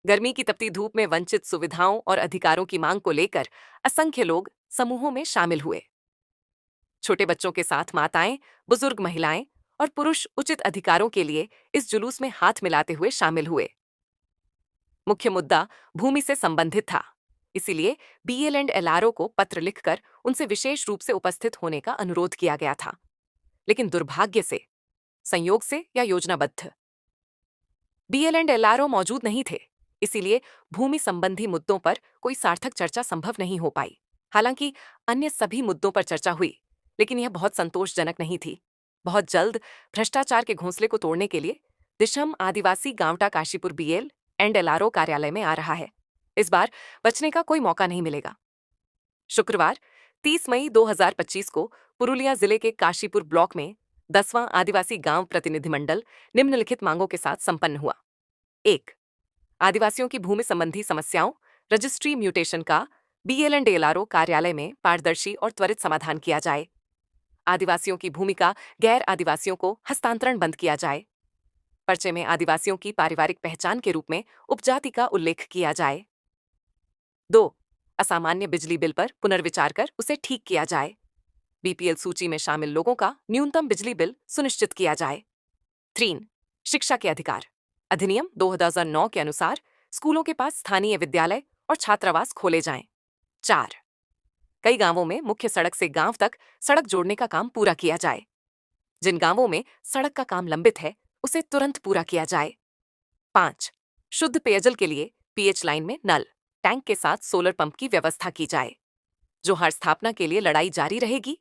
गर्मी की तपती धूप में वंचित सुविधाओं और अधिकारों की मांग को लेकर असंख्य लोग समूहों में शामिल हुए। छोटे बच्चों के साथ माताएं, बुजुर्ग महिलाएं और पुरुष उचित अधिकारों के लिए इस जुलूस में हाथ मिलाते हुए शामिल हुए। मुख्य मुद्दा भूमि से संबंधित था, इसीलिए बीएल एंड एलआरओ को पत्र लिखकर उनसे विशेष रूप से उपस्थित होने का अनुरोध किया गया था। लेकिन दुर्भाग्य से, संयोग से या योजनाबद्ध, बीएल एंड एलआरओ मौजूद नहीं थे। इसीलिए भूमि संबंधी मुद्दों पर कोई सार्थक चर्चा संभव नहीं हो पाई। हालांकि अन्य सभी मुद्दों पर चर्चा हुई, लेकिन यह बहुत संतोषजनक नहीं थी। बहुत जल्द भ्रष्टाचार के घोंसले को तोड़ने के लिए दिशम आदिवासी गांवटा काशीपुर बीएल एंड एलआरओ कार्यालय में आ रहा है। इस बार बचने का कोई मौका नहीं मिलेगा। शुक्रवार 30 मई 2025 को पुरुलिया जिले के काशीपुर ब्लॉक में 10वां आदिवासी गांव प्रतिनिधिमंडल निम्नलिखित मांगों के साथ संपन्न हुआ। 1. आदिवासियों की भूमि संबंधी समस्याओं रजिस्ट्री म्यूटेशन का बीएल एंड एलआरओ कार्यालय में पारदर्शी और त्वरित समाधान किया जाए। आदिवासियों की भूमि का गैर आदिवासियों को हस्तांतरण बंद किया जाए। पर्चे में आदिवासियों की पारिवारिक पहचान के रूप में उपजाति का उल्लेख किया जाए। 2. असामान्य बिजली बिल पर पुनर्विचार कर उसे ठीक किया जाए। बीपीएल सूची में शामिल लोगों का न्यूनतम बिजली बिल सुनिश्चित किया जाए। 3. शिक्षा के अधिकार अधिनियम 2009 के अनुसार स्कूलों के पास स्थानीय विद्यालय और छात्रावास खोले जाएं। 4. कई गांवों में मुख्य सड़क से गांव तक सड़क जोड़ने का काम पूरा किया जाए। जिन गांवों में सड़क का काम लंबित है, उसे तुरंत पूरा किया जाए। 5. शुद्ध पेयजल के लिए पीएच लाइन में नल, टैंक के साथ सोलर पंप की व्यवस्था की जाए। जोहार स्थापना के लिए लड़ाई जारी रहेगी।